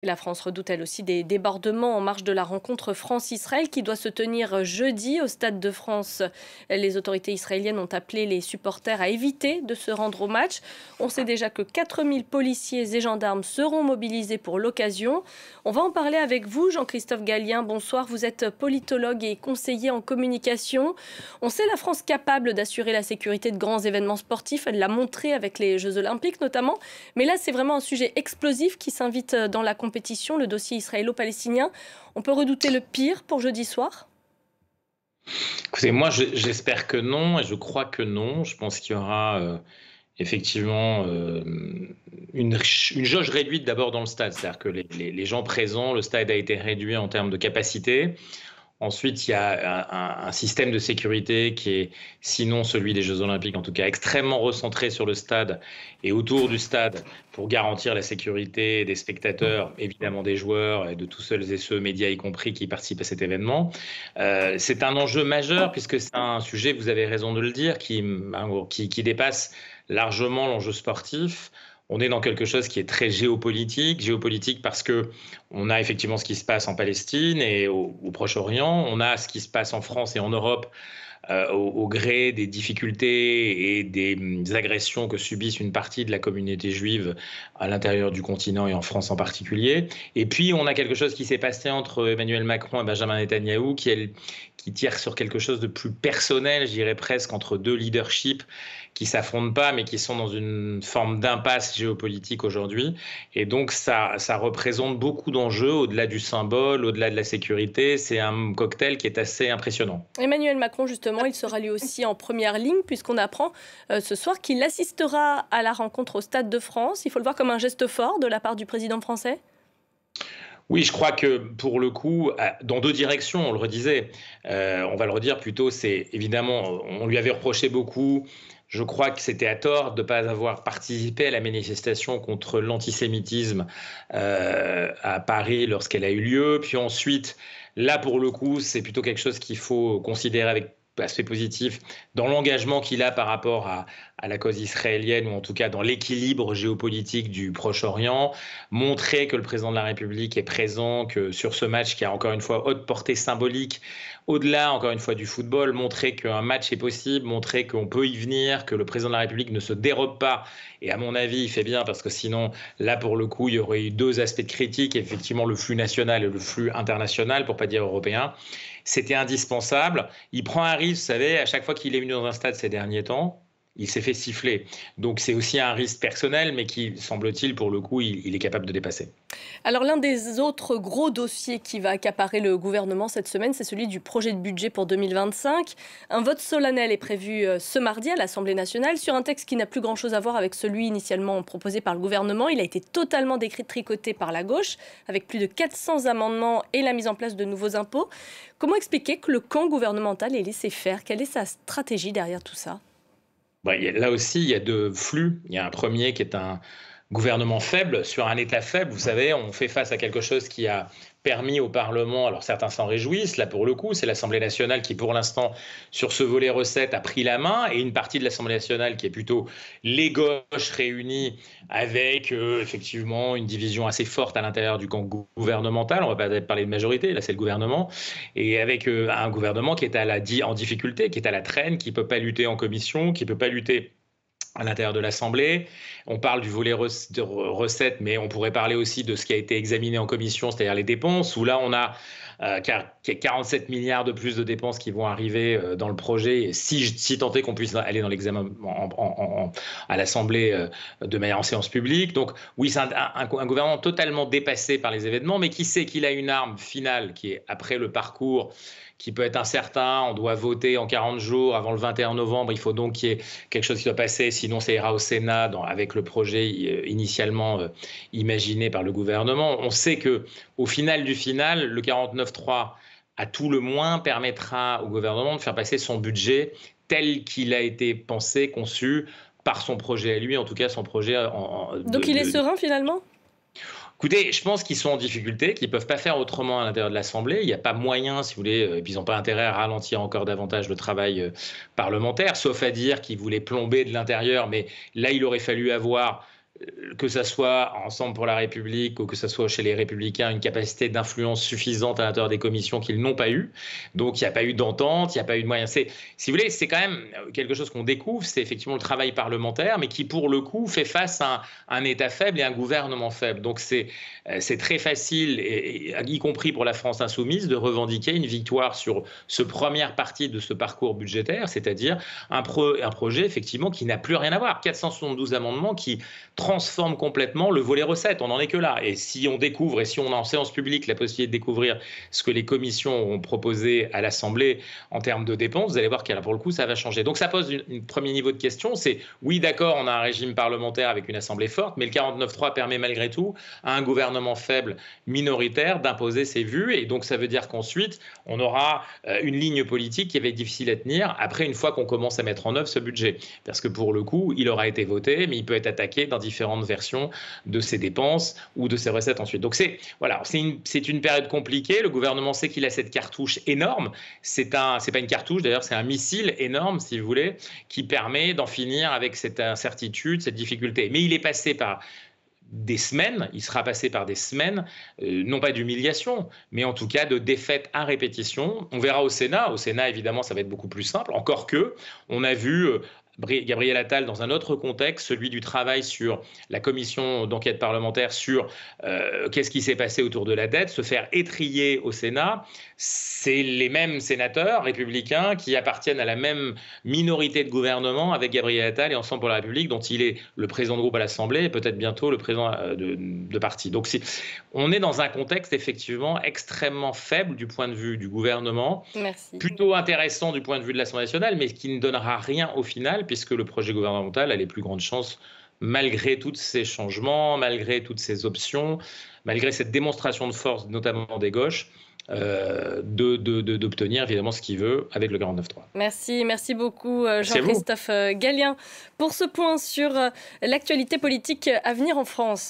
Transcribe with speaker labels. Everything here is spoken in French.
Speaker 1: La France redoute elle aussi des débordements en marge de la rencontre France-Israël qui doit se tenir jeudi au Stade de France. Les autorités israéliennes ont appelé les supporters à éviter de se rendre au match. On sait déjà que 4000 policiers et gendarmes seront mobilisés pour l'occasion. On va en parler avec vous, Jean-Christophe Gallien. Bonsoir, vous êtes politologue et conseiller en communication. On sait la France capable d'assurer la sécurité de grands événements sportifs. Elle l'a montré avec les Jeux Olympiques notamment. Mais là, c'est vraiment un sujet explosif qui s'invite dans la compétition, le dossier israélo-palestinien. On peut redouter le pire pour jeudi soir?
Speaker 2: Écoutez, moi, j'espère que non, et je crois que non. Je pense qu'il y aura effectivement une jauge réduite d'abord dans le stade. C'est-à-dire que les gens présents, le stade a été réduit en termes de capacité. Ensuite, il y a un système de sécurité qui est, sinon celui des Jeux Olympiques, en tout cas extrêmement recentré sur le stade et autour du stade pour garantir la sécurité des spectateurs, évidemment des joueurs et de tous ceux et ceux, médias y compris, qui participent à cet événement. C'est un enjeu majeur puisque c'est un sujet, vous avez raison de le dire, qui dépasse largement l'enjeu sportif. On est dans quelque chose qui est très géopolitique parce que on a effectivement ce qui se passe en Palestine et au Proche-Orient, on a ce qui se passe en France et en Europe au gré des difficultés et des agressions que subissent une partie de la communauté juive à l'intérieur du continent et en France en particulier. Et puis on a quelque chose qui s'est passé entre Emmanuel Macron et Benjamin Netanyahou qui tire sur quelque chose de plus personnel, je dirais presque, entre deux leaderships qui s'affrontent pas, mais qui sont dans une forme d'impasse géopolitique aujourd'hui. Et donc, ça représente beaucoup d'enjeux au-delà du symbole, au-delà de la sécurité. C'est un cocktail qui est assez impressionnant.
Speaker 1: Emmanuel Macron, justement, il sera lui aussi en première ligne puisqu'on apprend ce soir qu'il assistera à la rencontre au Stade de France. Il faut le voir comme un geste fort de la part du président français.
Speaker 2: Oui, je crois que pour le coup, dans deux directions, on le redisait, on va le redire plutôt, c'est évidemment, on lui avait reproché beaucoup, je crois que c'était à tort de ne pas avoir participé à la manifestation contre l'antisémitisme à Paris lorsqu'elle a eu lieu. Puis ensuite, là pour le coup, c'est plutôt quelque chose qu'il faut considérer avec aspect positif dans l'engagement qu'il a par rapport à la cause israélienne ou en tout cas dans l'équilibre géopolitique du Proche-Orient, montrer que le président de la République est présent, que sur ce match qui a encore une fois haute portée symbolique, au-delà encore une fois du football, montrer qu'un match est possible, montrer qu'on peut y venir, que le président de la République ne se dérobe pas. Et à mon avis, il fait bien parce que sinon, là pour le coup, il y aurait eu deux aspects de critique, effectivement le flux national et le flux international, pour pas dire européen. C'était indispensable. Il prend un risque, vous savez, à chaque fois qu'il est venu dans un stade ces derniers temps, il s'est fait siffler. Donc c'est aussi un risque personnel, mais qui, semble-t-il, pour le coup, il est capable de dépasser.
Speaker 1: Alors l'un des autres gros dossiers qui va accaparer le gouvernement cette semaine, c'est celui du projet de budget pour 2025. Un vote solennel est prévu ce mardi à l'Assemblée nationale sur un texte qui n'a plus grand-chose à voir avec celui initialement proposé par le gouvernement. Il a été totalement détricoté par la gauche, avec plus de 400 amendements et la mise en place de nouveaux impôts. Comment expliquer que le camp gouvernemental ait laissé faire? Quelle est sa stratégie derrière tout ça?
Speaker 2: Là aussi, il y a deux flux. Il y a un premier qui est un gouvernement faible sur un État faible. Vous savez, on fait face à quelque chose qui a permis au Parlement, alors certains s'en réjouissent, là pour le coup, c'est l'Assemblée nationale qui pour l'instant, sur ce volet recettes, a pris la main, et une partie de l'Assemblée nationale qui est plutôt les gauches réunies avec effectivement une division assez forte à l'intérieur du camp gouvernemental, on va pas parler de majorité, là c'est le gouvernement, et avec un gouvernement qui est en difficulté, qui est à la traîne, qui ne peut pas lutter en commission, qui ne peut pas lutter à l'intérieur de l'Assemblée. On parle du volet de recettes, mais on pourrait parler aussi de ce qui a été examiné en commission, c'est-à-dire les dépenses, où là on a 47 milliards de plus de dépenses qui vont arriver dans le projet, si tant est qu'on puisse aller dans l'examen à l'Assemblée de manière en séance publique. Donc oui, c'est un gouvernement totalement dépassé par les événements, mais qui sait qu'il a une arme finale qui est après le parcours, qui peut être incertain. On doit voter en 40 jours avant le 21 novembre. Il faut donc qu'il y ait quelque chose qui soit passé. Sinon, ça ira au Sénat avec le projet initialement imaginé par le gouvernement. On sait qu'au final du final, le 49.3, à tout le moins, permettra au gouvernement de faire passer son budget tel qu'il a été pensé, conçu par son projet à lui, en tout cas son projet
Speaker 1: Donc il est serein finalement?
Speaker 2: Écoutez, je pense qu'ils sont en difficulté, qu'ils ne peuvent pas faire autrement à l'intérieur de l'Assemblée. Il n'y a pas moyen, si vous voulez, et puis ils n'ont pas intérêt à ralentir encore davantage le travail parlementaire, sauf à dire qu'ils voulaient plomber de l'intérieur. Mais là, il aurait fallu avoir que ça soit Ensemble pour la République ou que ça soit chez les Républicains, une capacité d'influence suffisante à l'intérieur des commissions qu'ils n'ont pas eu. Donc il n'y a pas eu d'entente, il n'y a pas eu de moyens. Si vous voulez, c'est quand même quelque chose qu'on découvre, c'est effectivement le travail parlementaire, mais qui pour le coup fait face à un État faible et un gouvernement faible. Donc c'est très facile, y compris pour la France insoumise, de revendiquer une victoire sur ce première partie de ce parcours budgétaire, c'est-à-dire un projet effectivement qui n'a plus rien à voir. 472 amendements qui transforment complètement le volet recettes. On n'en est que là. Et si on découvre, et si on a en séance publique la possibilité de découvrir ce que les commissions ont proposé à l'Assemblée en termes de dépenses, vous allez voir que là, pour le coup, ça va changer. Donc ça pose un premier niveau de question. C'est oui, d'accord, on a un régime parlementaire avec une Assemblée forte, mais le 49.3 permet malgré tout à un gouvernement faible, minoritaire, d'imposer ses vues. Et donc ça veut dire qu'ensuite, on aura une ligne politique qui va être difficile à tenir après, une fois qu'on commence à mettre en œuvre ce budget. Parce que pour le coup, il aura été voté, mais il peut être attaqué dans différentes versions de ses dépenses ou de ses recettes ensuite. Donc voilà, c'est une période compliquée. Le gouvernement sait qu'il a cette cartouche énorme. C'est pas une cartouche, d'ailleurs, c'est un missile énorme, si vous voulez, qui permet d'en finir avec cette incertitude, cette difficulté. Mais il est passé par des semaines, il sera passé par des semaines, non pas d'humiliation, mais en tout cas de défaites à répétition. On verra au Sénat. Au Sénat, évidemment, ça va être beaucoup plus simple. Encore que, on a vu Gabriel Attal dans un autre contexte, celui du travail sur la commission d'enquête parlementaire sur qu'est-ce qui s'est passé autour de la dette, se faire étriller au Sénat. C'est les mêmes sénateurs républicains qui appartiennent à la même minorité de gouvernement avec Gabriel Attal et Ensemble pour la République, dont il est le président de groupe à l'Assemblée et peut-être bientôt le président de parti. Donc on est dans un contexte effectivement extrêmement faible du point de vue du gouvernement, plutôt intéressant du point de vue de l'Assemblée nationale, mais qui ne donnera rien au final, puisque le projet gouvernemental a les plus grandes chances, malgré tous ces changements, malgré toutes ces options, malgré cette démonstration de force, notamment des gauches, d'obtenir évidemment ce qu'il veut avec le 49.3.
Speaker 1: Merci beaucoup Jean-Christophe Gallien pour ce point sur l'actualité politique à venir en France.